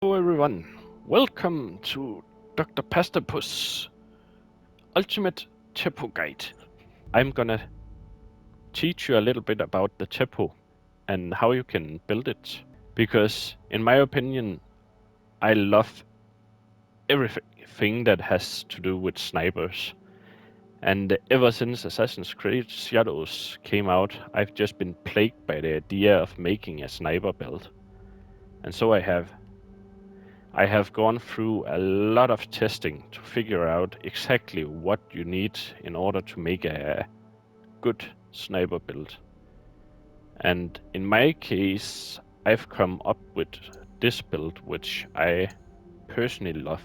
Hello everyone, welcome to Dr. Pastapus Ultimate Teppo Guide. I'm gonna teach you a little bit about the Teppo and how you can build it. Because in my opinion, I love everything that has to do with snipers. And ever since Assassin's Creed Shadows came out, I've just been plagued by the idea of making a sniper build. And so I have gone through a lot of testing to figure out exactly what you need in order to make a good sniper build. And in my case, I've come up with this build, which I personally love.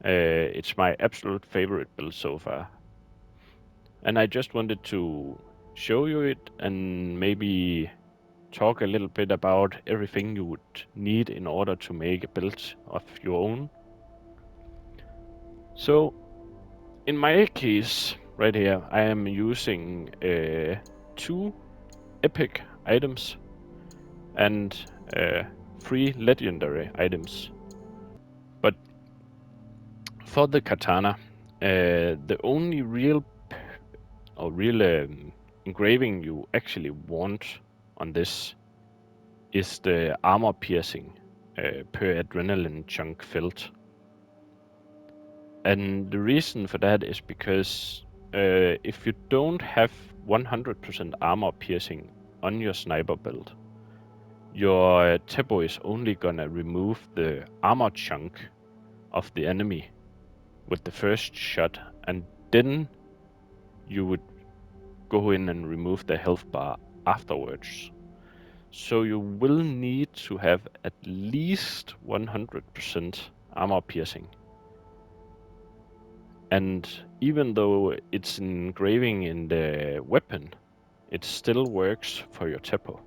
It's my absolute favorite build so far. And I just wanted to show you it and maybe talk a little bit about everything you would need in order to make a build of your own. So in my case, right here, I am using 2 epic items and 3 legendary items. But for the katana, the only real engraving you actually want on this is the armor piercing per adrenaline chunk filled. And the reason for that is because if you don't have 100% armor piercing on your sniper build, your Teppo is only gonna remove the armor chunk of the enemy with the first shot, and then you would go in and remove the health bar afterwards. So you will need to have at least 100% armor piercing. And even though it's engraving in the weapon, it still works for your Teppo.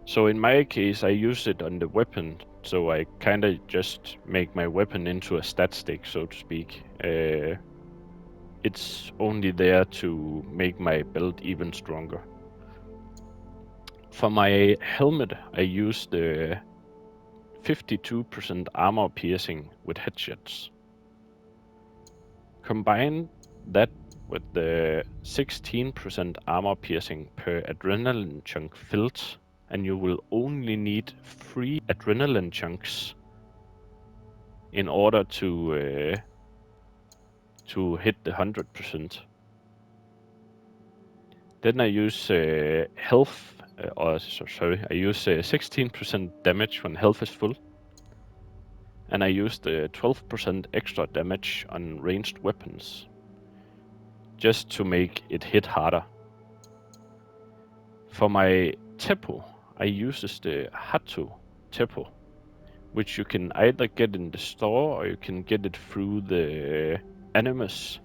So in my case, I use it on the weapon, so I kinda just make my weapon into a stat stick, so to speak. It's only there to make my build even stronger. For my helmet, I use the 52% armor piercing with headshots. Combine that with the 16% armor piercing per adrenaline chunk filled, and you will only need 3 adrenaline chunks in order to hit the 100%. Then I use health, I use 16% damage when health is full, and I use the 12% extra damage on ranged weapons, just to make it hit harder. For my Teppo, I uses the Hatto Teppo, which you can either get in the store or you can get it through the Animus.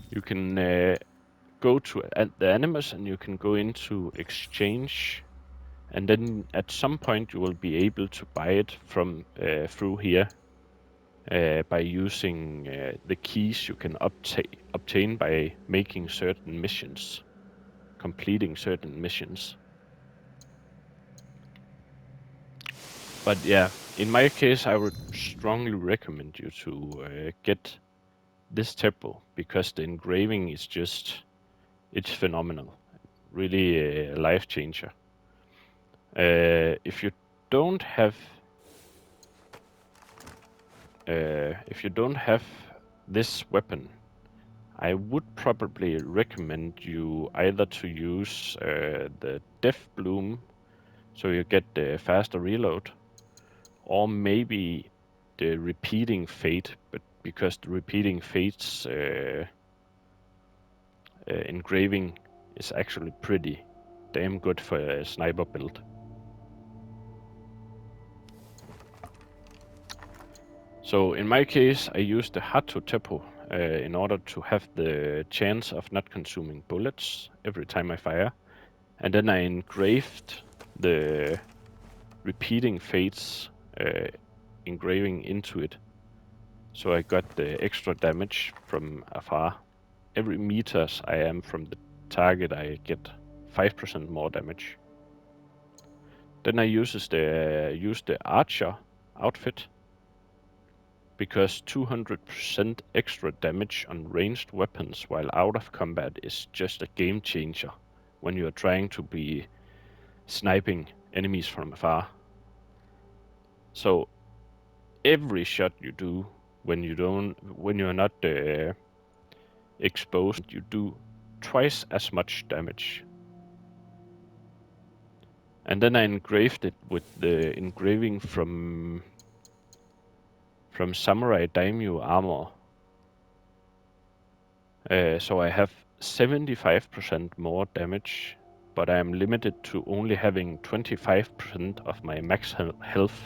You can go to the Animus and you can go into exchange, and then at some point you will be able to buy it from through here by using the keys you can obtain by making certain missions, completing certain missions. But yeah, in my case, I would strongly recommend you to get this Teppo, because the engraving is just, it's phenomenal. Really a life changer. If you don't have this weapon, I would probably recommend you either to use the Death Bloom, so you get the faster reload, or maybe the Repeating Fate, but because the Repeating Fate's engraving is actually pretty damn good for a sniper build. So in my case, I use the Hatto Teppo in order to have the chance of not consuming bullets every time I fire. And then I engraved the Repeating Fates engraving into it. So I got the extra damage from afar. Every meters I am from the target, I get 5% more damage. Then I use the archer outfit, because 200% extra damage on ranged weapons while out of combat is just a game changer when you are trying to be sniping enemies from afar. So every shot you do when you're not exposed, you do twice as much damage. And then I engraved it with the engraving from Samurai Daimyo armor. So I have 75% more damage, but I am limited to only having 25% of my max health.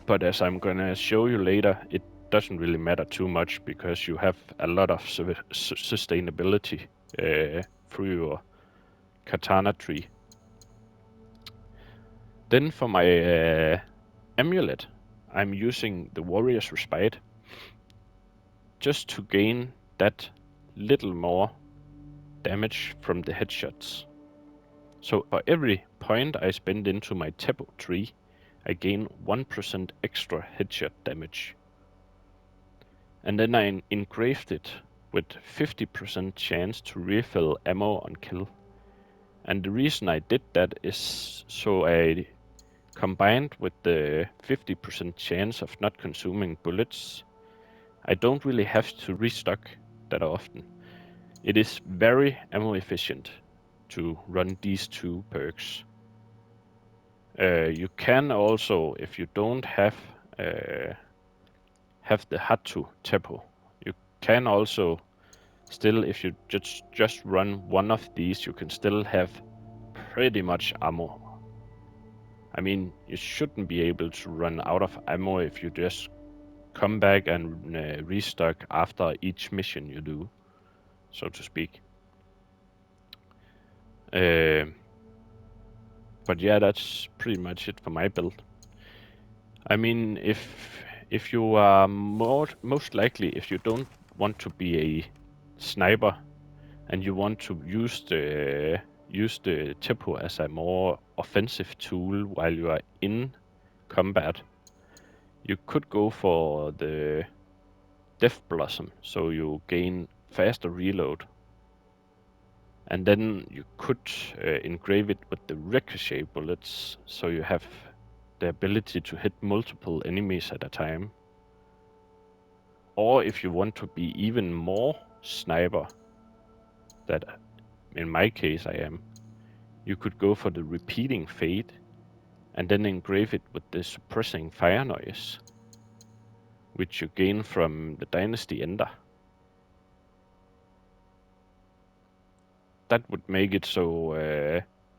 But as I'm gonna show you later, it doesn't really matter too much because you have a lot of sustainability through your katana tree. Then for my amulet, I'm using the Warrior's Respite just to gain that little more damage from the headshots. So for every point I spend into my Teppo tree, I gain 1% extra headshot damage. And then I engraved it with 50% chance to refill ammo on kill. And the reason I did that is so I combined with the 50% chance of not consuming bullets, I don't really have to restock that often. It is very ammo efficient to run these two perks. You can also, if you don't have the Hatu Teppo, you can also still, if you just run one of these, you can still have pretty much ammo. I mean, you shouldn't be able to run out of ammo if you just come back and restock after each mission you do, so to speak. But yeah, that's pretty much it for my build. I mean, if you are most likely, if you don't want to be a sniper and you want to use the Teppo as a more offensive tool while you are in combat, you could go for the Death Blossom, so you gain faster reload. And then you could engrave it with the ricochet bullets, so you have the ability to hit multiple enemies at a time. Or if you want to be even more sniper, that in my case I am, you could go for the repeating fade and then engrave it with the suppressing fire noise, which you gain from the Dynasty Ender. That would make it so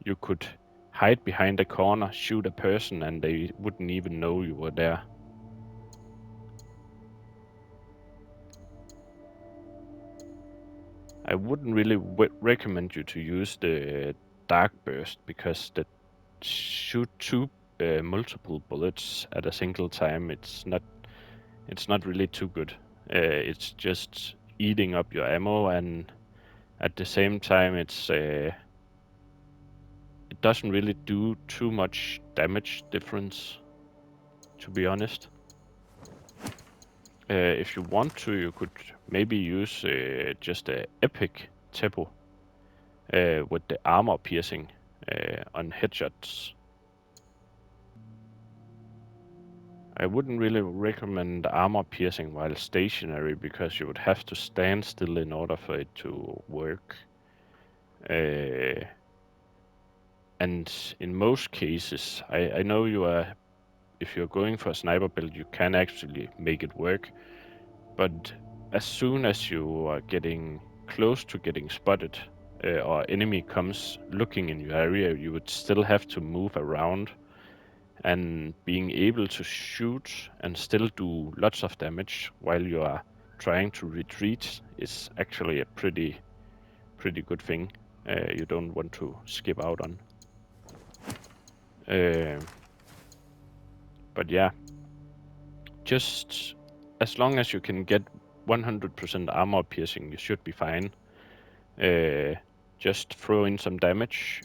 you could hide behind a corner, shoot a person, and they wouldn't even know you were there. I wouldn't really recommend you to use the Dark Burst, because that shoot two multiple bullets at a single time, it's not really too good. It's just eating up your ammo, and at the same time it doesn't really do too much damage difference, to be honest. If you want to, you could maybe use just a epic Teppo with the armor piercing on headshots. I wouldn't really recommend armor piercing while stationary, because you would have to stand still in order for it to work. And in most cases, I know if you're going for a sniper build, you can actually make it work. But as soon as you are getting close to getting spotted, or enemy comes looking in your area, you would still have to move around. And being able to shoot and still do lots of damage while you are trying to retreat is actually a pretty good thing. You don't want to skip out on. But yeah, just as long as you can get 100% armor piercing, you should be fine. just throw in some damage,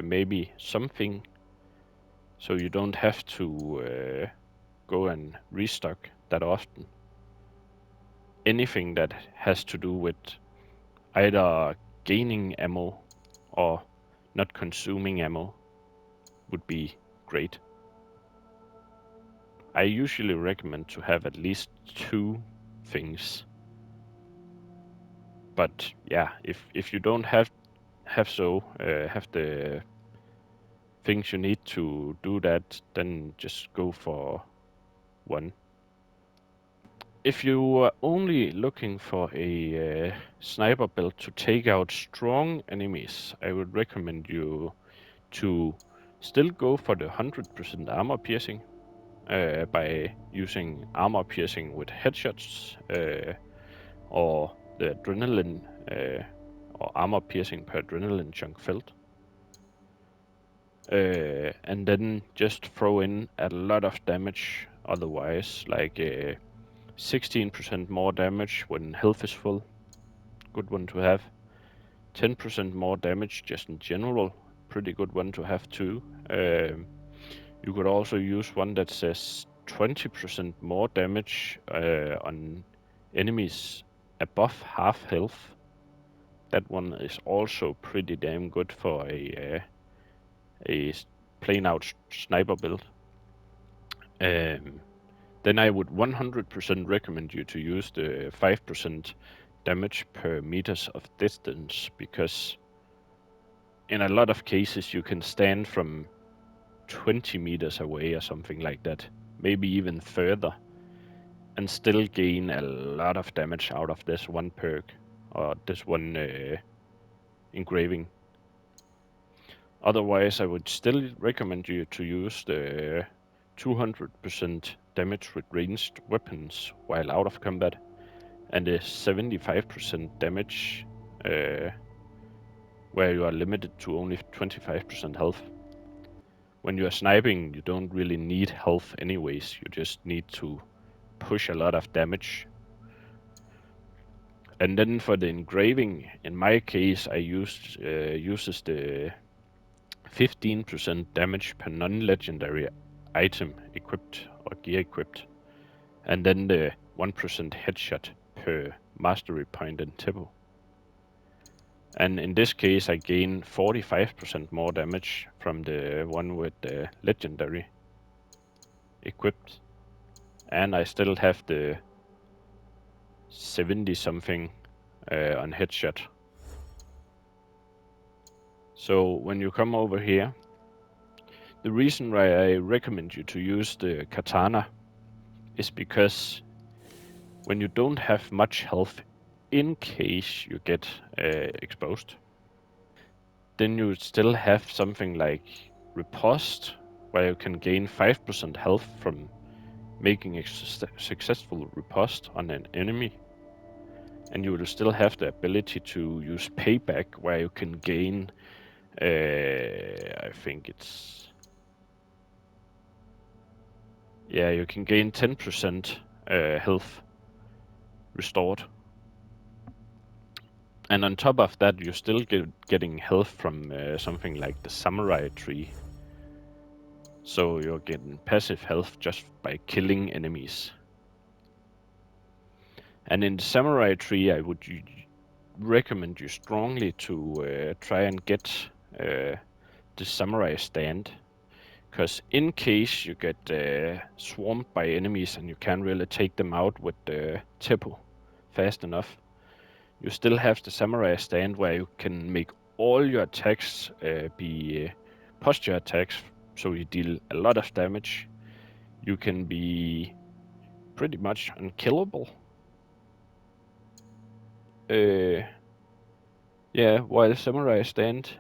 maybe something, so you don't have to go and restock that often. Anything that has to do with either gaining ammo or not consuming ammo would be great. I usually recommend to have at least 2 things. But yeah, if you don't have the things you need to do that, then just go for 1. If you are only looking for a sniper build to take out strong enemies, I would recommend you to still go for the 100% armor piercing by using armor piercing with headshots or the adrenaline or armor piercing per adrenaline chunk felt. And then just throw in a lot of damage otherwise, like 16% more damage when health is full, good one to have. 10% more damage just in general, pretty good one to have too. You could also use one that says 20% more damage on enemies above half health. That one is also pretty damn good for a plain out sniper build. Then I would 100% recommend you to use the 5% damage per meters of distance, because in a lot of cases you can stand from 20 meters away or something like that, maybe even further, and still gain a lot of damage out of this one perk or this one engraving. Otherwise, I would still recommend you to use the 200% damage with ranged weapons while out of combat, and the 75% damage where you are limited to only 25% health. When you are sniping, you don't really need health anyways, you just need to push a lot of damage. And then for the engraving, in my case, I uses the 15% damage per non-legendary item equipped or gear equipped, and then the 1% headshot per mastery point in Teppo. And in this case, I gain 45% more damage from the one with the legendary equipped, and I still have the 70 something on headshot. So when you come over here, the reason why I recommend you to use the katana is because when you don't have much health in case you get exposed, then you still have something like riposte, where you can gain 5% health from making a successful riposte on an enemy, and you will still have the ability to use payback, where you can gain I think it's, yeah, you can gain 10% health restored. And on top of that, you're still getting health from something like the samurai tree. So you're getting passive health just by killing enemies. And in the samurai tree, I would recommend you strongly to try and get the samurai stand. Because in case you get swarmed by enemies and you can't really take them out with the Teppo fast enough, you still have the samurai stand, where you can make all your attacks be posture attacks, so you deal a lot of damage. You can be pretty much unkillable. Yeah, while samurai stand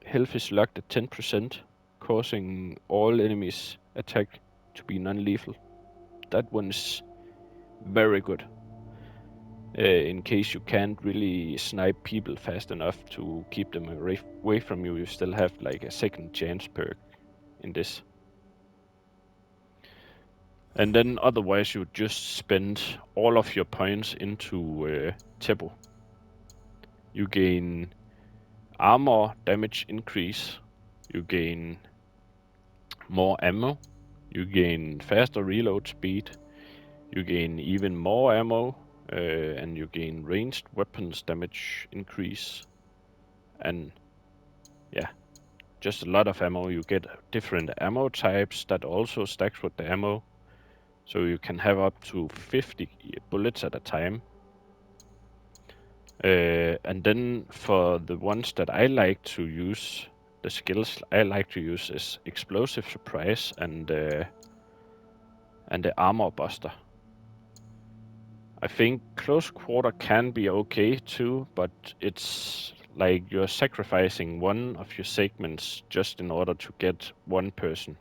health is locked at 10%, causing all enemies attack to be non-lethal. That one's very good. In case you can't really snipe people fast enough to keep them away from you, you still have like a second chance perk in this. And then otherwise you just spend all of your points into Teppo. You gain armor damage increase. You gain more ammo. You gain faster reload speed. You gain even more ammo. And you gain ranged weapons damage increase. And yeah, just a lot of ammo. You get different ammo types that also stacks with the ammo. So you can have up to 50 bullets at a time. And then for the ones that I like to use, the skills I like to use is Explosive Surprise and the Armor Buster. I think Close Quarter can be okay too, but it's like you're sacrificing one of your segments just in order to get one person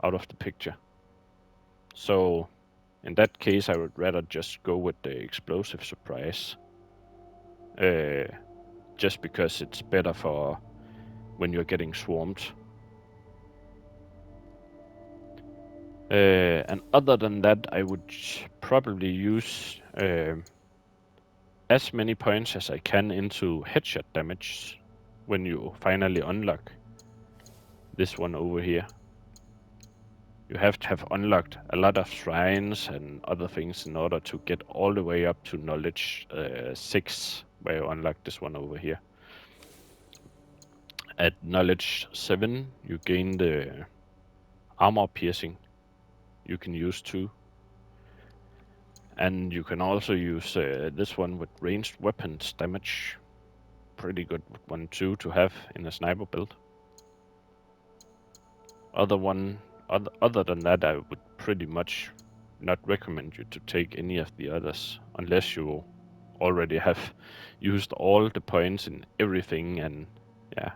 out of the picture. So in that case, I would rather just go with the Explosive Surprise. Just because it's better for when you're getting swarmed. And other than that, I would probably use as many points as I can into headshot damage when you finally unlock this one over here. You have to have unlocked a lot of shrines and other things in order to get all the way up to knowledge 6, where you unlock this one over here. At knowledge 7, you gain the armor piercing. You can use 2. And you can also use this one with ranged weapons damage. Pretty good one too to have in a sniper build. Other than that, I would pretty much not recommend you to take any of the others unless you already have used all the points in everything, and yeah.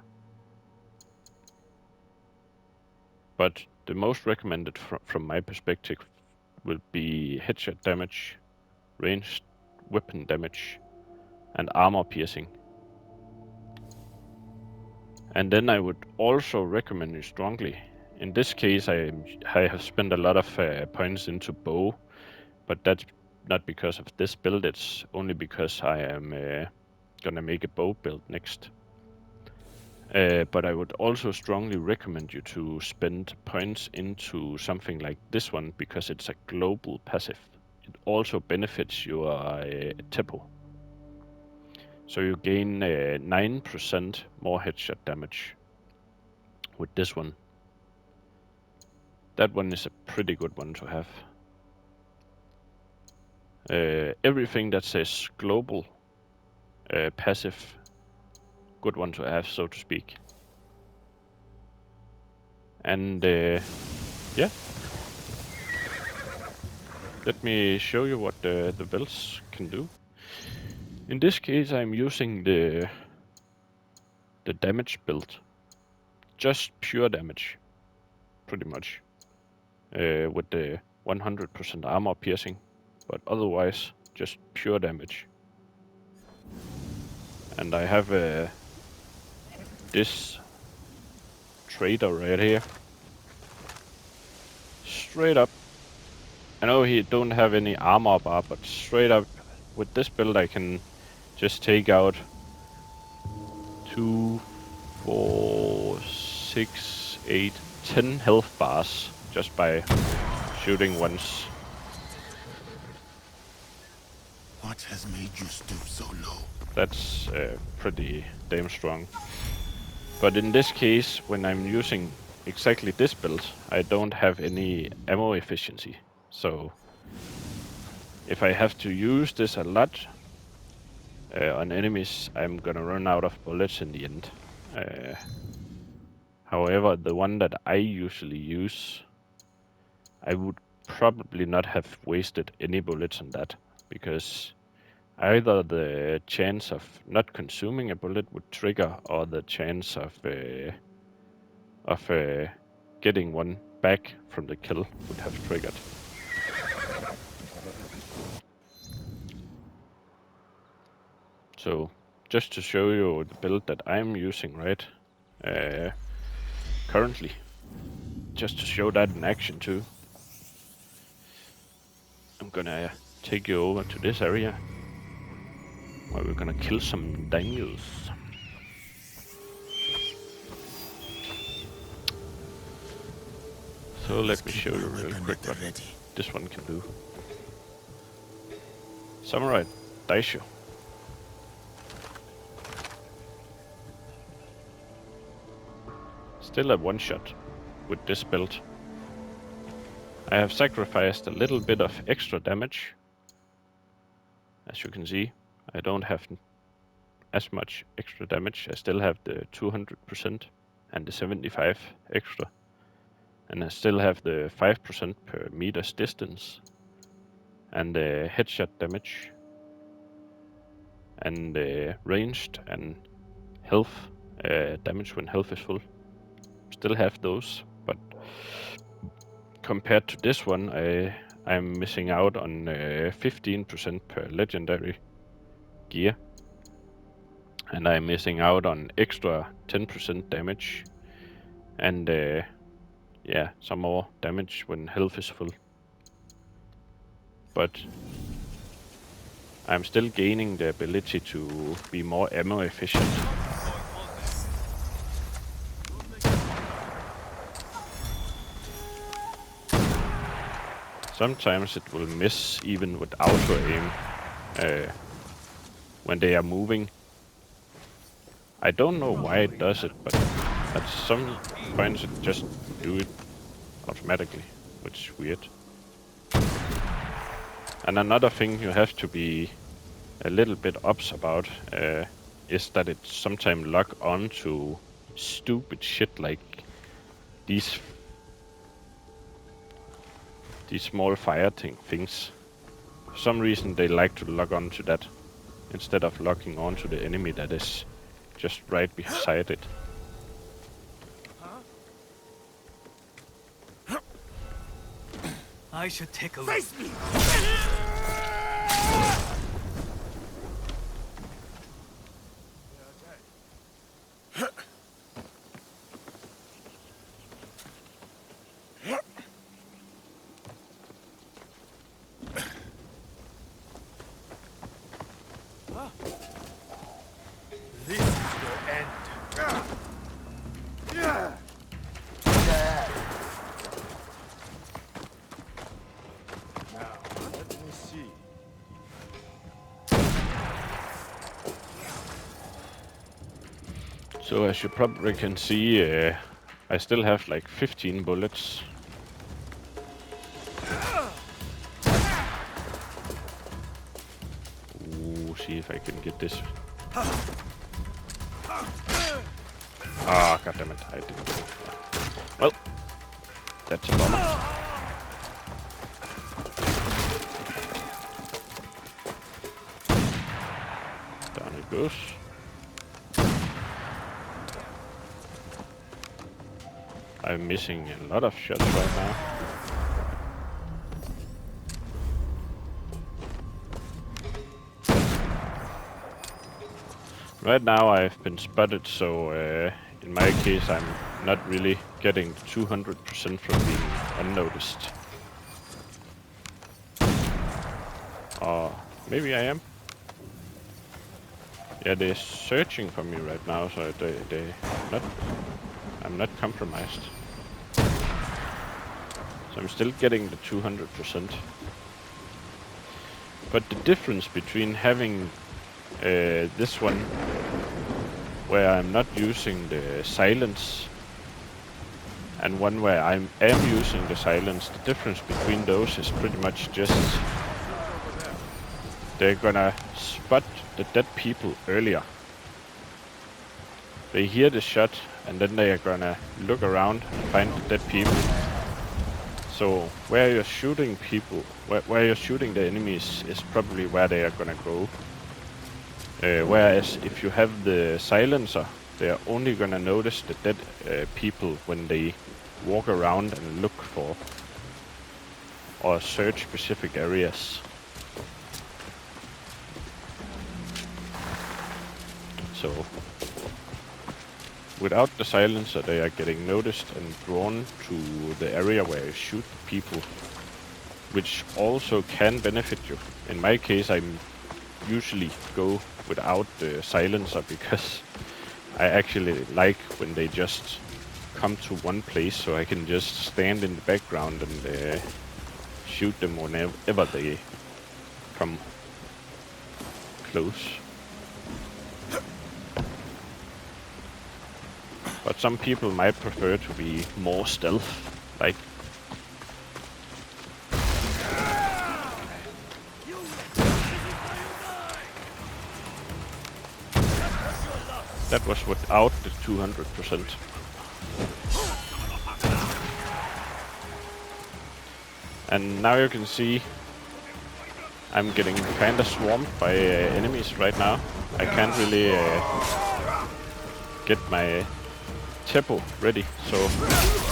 But the most recommended from my perspective will be headshot damage, ranged weapon damage, and armor piercing. And then I would also recommend you strongly. In this case, I have spent a lot of points into bow, but that's not because of this build, it's only because I am gonna make a bow build next. But I would also strongly recommend you to spend points into something like this one because it's a global passive. It also benefits your Teppo. So you gain 9% more headshot damage with this one. That one is a pretty good one to have. Everything that says global passive, good one to have, so to speak. And yeah, let me show you what the belts can do. In this case, I'm using the damage build, just pure damage, pretty much, with the 100% armor piercing, but otherwise just pure damage. And I have this trader right here. Straight up. I know he don't have any armor bar, but straight up with this build I can just take out 2, 4, 6, 8, 10 health bars just by shooting once. What has made you stoop so low? That's pretty damn strong. But in this case, when I'm using exactly this build, I don't have any ammo efficiency. So if I have to use this a lot on enemies, I'm gonna run out of bullets in the end. However, the one that I usually use, I would probably not have wasted any bullets on that, because either the chance of not consuming a bullet would trigger, or the chance of getting one back from the kill would have triggered. So just to show you the build that I'm using right currently, just to show that in action too, I'm gonna take you over to this area where we're gonna kill some Daniels. So let me show you real quick what this one can do. Samurai Daisho. Still a one-shot with this build. I have sacrificed a little bit of extra damage. As you can see, I don't have as much extra damage. I still have the 200% and the 75 extra. And I still have the 5% per meter's distance. And the headshot damage. And the ranged and health damage when health is full. Still have those, but compared to this one, I'm missing out on 15% per legendary gear. And I'm missing out on extra 10% damage. And yeah, some more damage when health is full. But I'm still gaining the ability to be more ammo efficient. Sometimes it will miss even with auto aim when they are moving. I don't know why it does it, but at some points it just do it automatically, which is weird. And another thing you have to be a little bit ups about is that it sometimes lock on to stupid shit like these small fire things. For some reason they like to log on to that instead of locking on to the enemy that is just right beside it. I should take a look. Face me! This is your end. Now, let me see. So as you probably can see, I still have like 15 bullets. Ooh, see if I can get this. Ah, goddammit, I didn't get it. Well, that's a bummer. Down it goes. I'm missing a lot of shots right now. Right now I've been spotted, so in my case I'm not really getting 200% from being unnoticed. Or maybe I am. Yeah, they're searching for me right now, so I'm not compromised. So I'm still getting the 200%. But the difference between having this one, where I'm not using the silence, and one where I am using the silence, the difference between those is pretty much just they're gonna spot the dead people earlier. They hear the shot and then they are gonna look around and find the dead people. So where you're shooting people, where you're shooting the enemies is probably where they are gonna go. Whereas if you have the silencer, they are only gonna notice the dead people when they walk around and look for or search specific areas. So without the silencer, they are getting noticed and drawn to the area where you shoot people, which also can benefit you. In my case, I'm usually go without the silencer because I actually like when they just come to one place, so I can just stand in the background and shoot them whenever they come close. But some people might prefer to be more stealth, like. That was without the 200%. And now you can see I'm getting kinda swamped by enemies right now. I can't really get my Teppo ready, so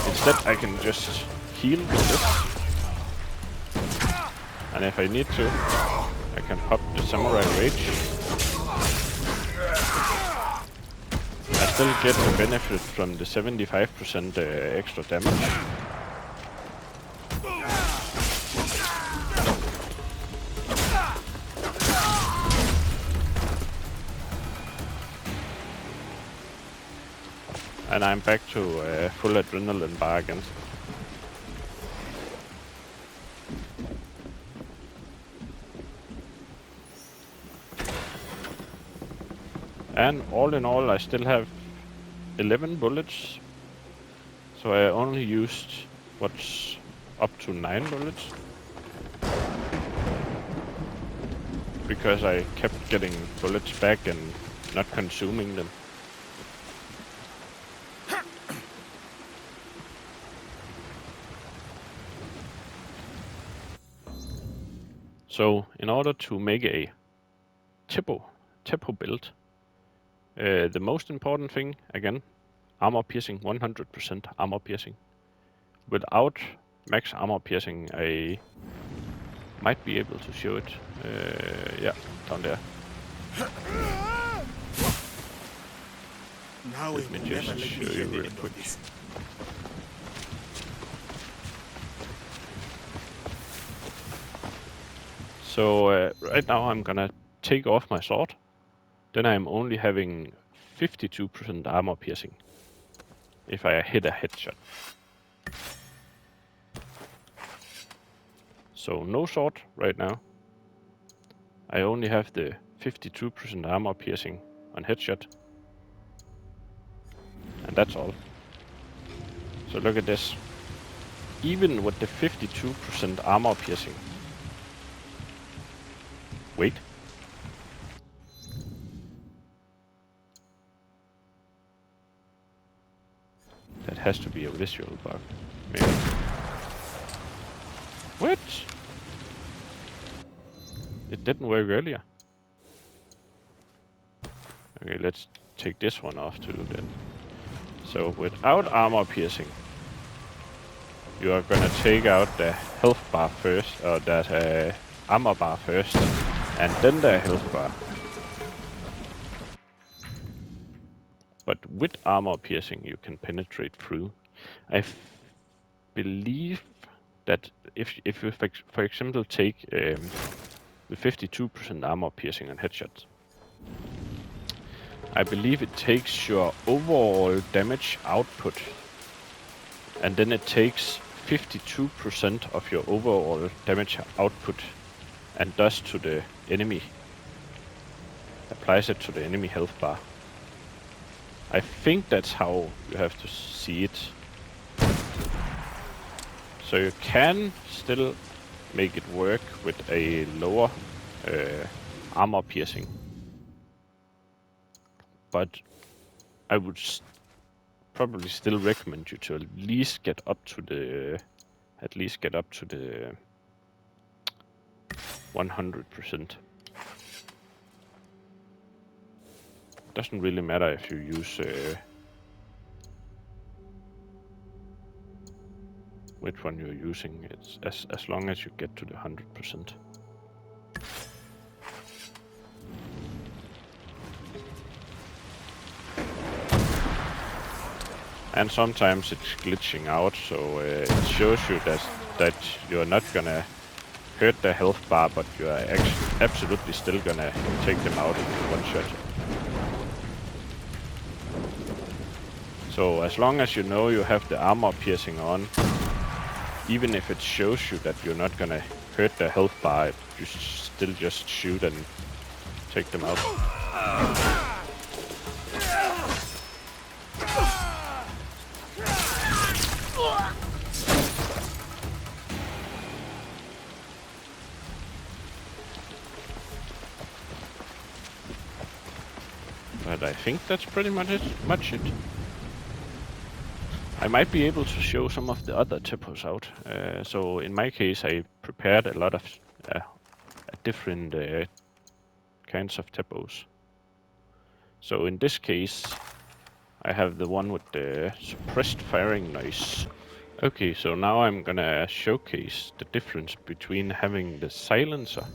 instead I can just heal with this. And if I need to, I can pop the Samurai Rage. I still get the benefit from the 75% extra damage. And I'm back to full adrenaline bar again. And all in all, I still have 11 bullets. So I only used what's up to 9 bullets. Because I kept getting bullets back and not consuming them. So in order to make a Teppo build, the most important thing, again, armor piercing, 100% armor piercing. Without max armor piercing, I might be able to show it. Yeah, down there. Now Let me just show you real quick. So right now I'm gonna take off my sword. Then I'm only having 52% armor piercing if I hit a headshot. So no sword right now. I only have the 52% armor piercing on headshot. And that's all. So look at this. Even with the 52% armor piercing. Wait. That has to be a visual bug. Maybe. What? It didn't work earlier. Okay, let's take this one off too then. So without armor piercing, you are gonna take out the health bar first, or that armor bar first, and then the health bar. But with armor piercing, you can penetrate through. I believe that if you, for example, take the 52% armor piercing on headshots, I believe it takes your overall damage output, and then it takes 52% of your overall damage output and does to the enemy. Applies it to the enemy health bar. I think that's how you have to see it. So you can still make it work with a lower armor piercing. But I would probably still recommend you to at least get up to the 100%. Doesn't really matter if you use which one you're using. It's as long as you get to the 100%. And sometimes it's glitching out, so it shows you that you're not gonna hurt their health bar, but you are absolutely still gonna take them out in one shot. So as long as you know you have the armor piercing on, even if it shows you that you're not gonna hurt their health bar, you still just shoot and take them out. But I think that's pretty much it. I might be able to show some of the other Teppos out. So in my case, I prepared a lot of different kinds of Teppos. So in this case, I have the one with the suppressed firing noise. Okay, so now I'm gonna showcase the difference between having the silencer,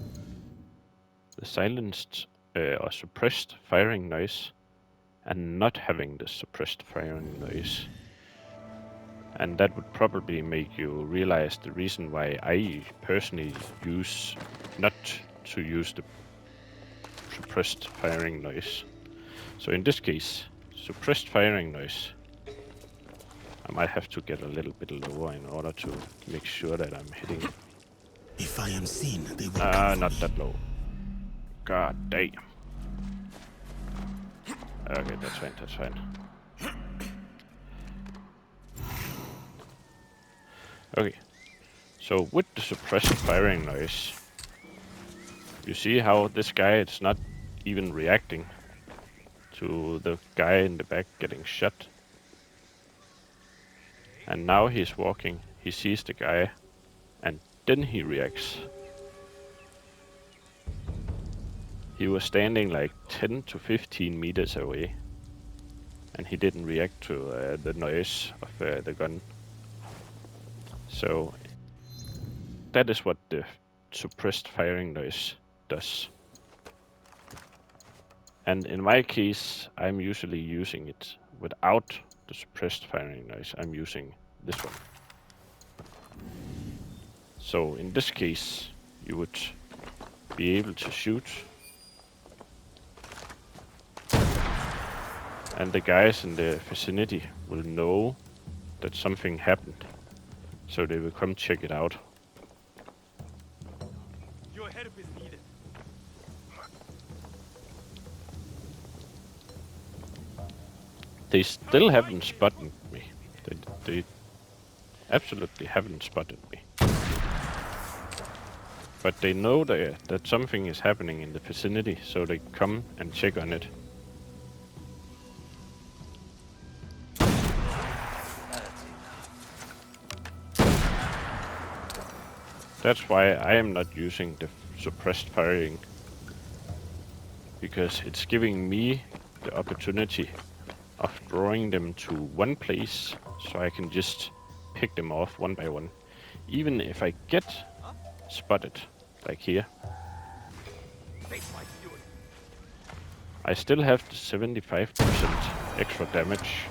the silenced or suppressed firing noise, and not having the suppressed firing noise. And that would probably make you realize the reason why I personally use not to use the suppressed firing noise. So in this case, suppressed firing noise, I might have to get a little bit lower in order to make sure that I'm hitting. If I am seen, they will come for Not me. that low. God damn. Okay, that's fine. Okay, so with the suppressed firing noise, you see how this guy is not even reacting to the guy in the back getting shot. And now he's walking, he sees the guy, and then he reacts. He was standing like 10 to 15 meters away, and he didn't react to the noise of the gun. So that is what the suppressed firing noise does. And in my case, I'm usually using it without the suppressed firing noise. I'm using this one. So in this case, you would be able to shoot, and the guys in the vicinity will know that something happened, so they will come check it out. Your help is needed. They still haven't spotted me. They absolutely haven't spotted me. But they know that something is happening in the vicinity, so they come and check on it. That's why I am not using the suppressed firing, because it's giving me the opportunity of drawing them to one place, so I can just pick them off one by one. Even if I get spotted, like here, I still have the 75% extra damage,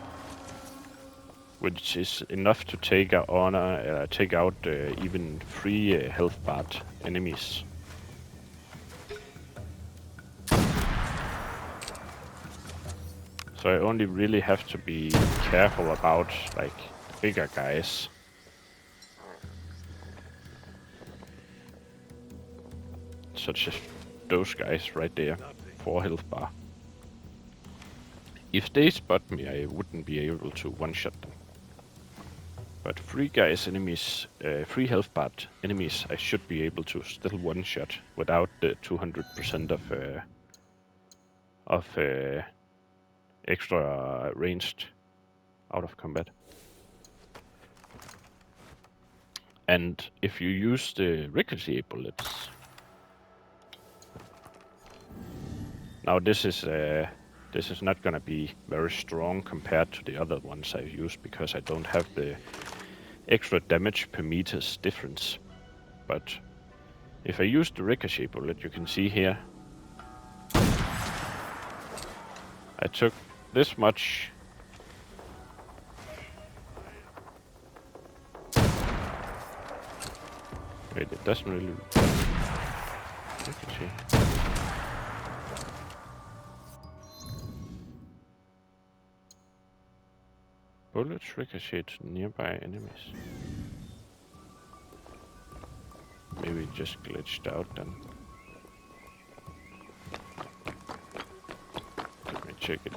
which is enough to take out even 3 health bar enemies. So I only really have to be careful about like bigger guys. Such as those guys right there, 4 health bar. If they spot me, I wouldn't be able to one-shot them. But 3 health bar enemies, I should be able to still one-shot without the 200% of extra ranged out of combat. And if you use the ricochet bullets, now this is not gonna be very strong compared to the other ones I've used, because I don't have the extra damage per meters difference. But if I use the ricochet bullet, you can see here, I took this much. Wait, it doesn't really Ricochet. Bullets ricochet to nearby enemies. Maybe it just glitched out then. Let me check it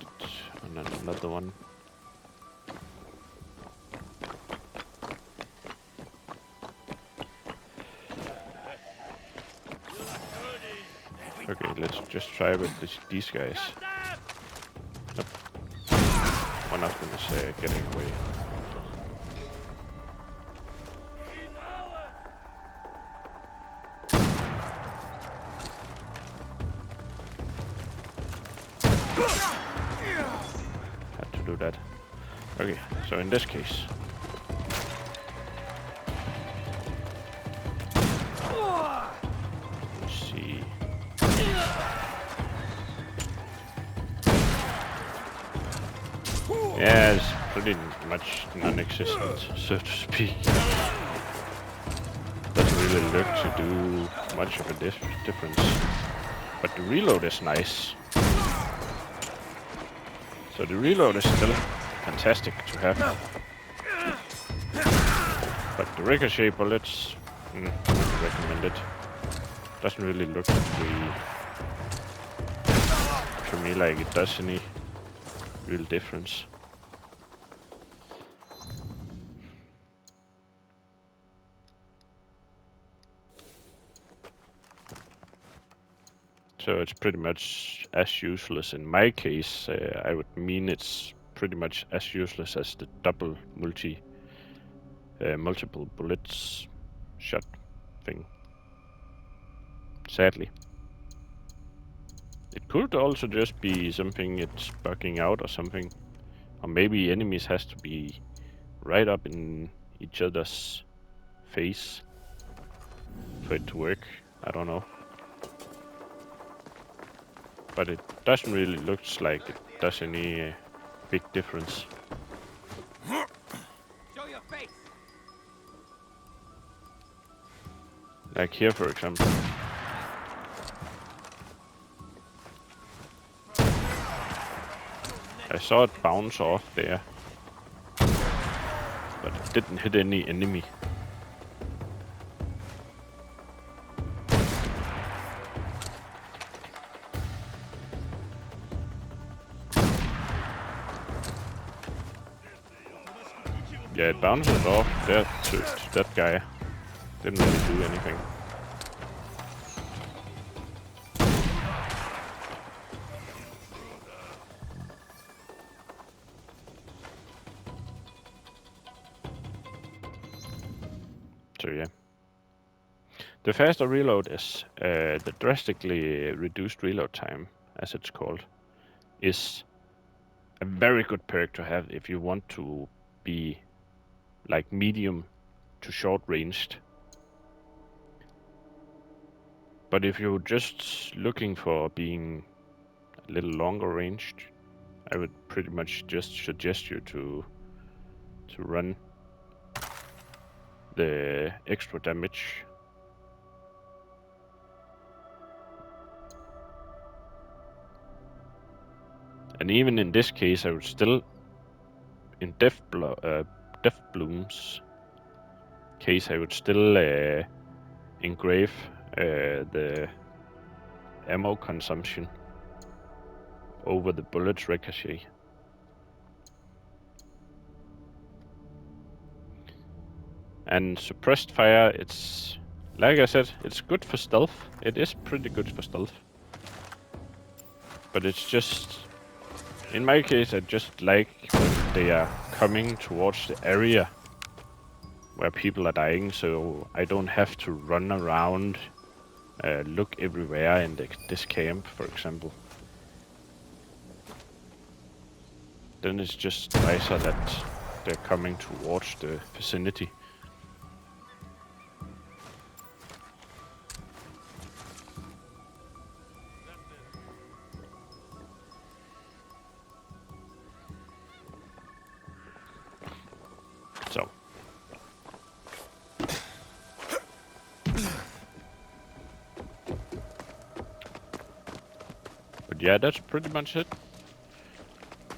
on another one. Okay, let's just try with these guys. Nope. One of them is getting away. Had to do that. Okay, so in this case. Let's see. Yeah, it's pretty much non-existent, so to speak. Doesn't really look to do much of a difference. But the reload is nice. So the reload is still fantastic to have. But the ricochet bullets, not recommended. Doesn't really look to me like it does any real difference. So it's pretty much as useless. In my case, I would mean it's pretty much as useless as the double multiple bullets shot thing. Sadly. It could also just be something it's bugging out or something. Or maybe enemies has to be right up in each other's face for it to work. I don't know. But it doesn't really look like it does any big difference. Show your face. Like here, for example. I saw it bounce off there, but it didn't hit any enemy. Yeah, it bounces off there to that guy. Didn't really do anything. So yeah. The faster reload is the drastically reduced reload time, as it's called, is a very good perk to have if you want to be like medium to short ranged. But if you're just looking for being a little longer ranged, I would pretty much just suggest you to run the extra damage. And even in this case, I would still, in Death Bloom's case, I would still engrave the ammo consumption over the bullets ricochet. And suppressed fire, it's, like I said, it's good for stealth. It is pretty good for stealth. But it's just, in my case, I just like when they are coming towards the area where people are dying, so I don't have to run around, look everywhere in this camp, for example. Then it's just nicer that they're coming towards the vicinity. So. yeah, that's pretty much it.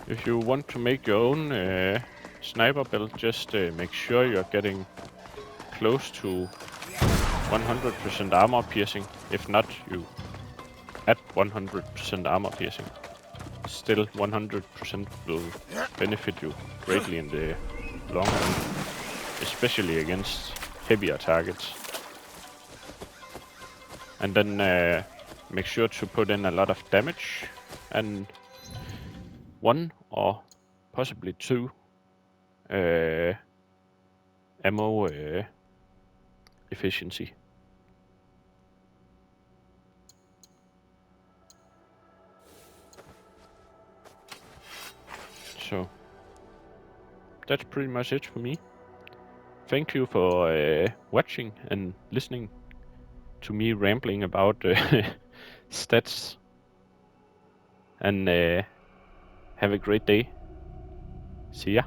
If you want to make your own sniper build, just make sure you're getting close to 100% armor piercing. If not, you add 100% armor piercing. Still, 100% will benefit you greatly in the long run, especially against heavier targets. And then make sure to put in a lot of damage and 1 or possibly 2 ammo efficiency. So that's pretty much it for me. Thank you for watching and listening to me rambling about stats. And have a great day. See ya.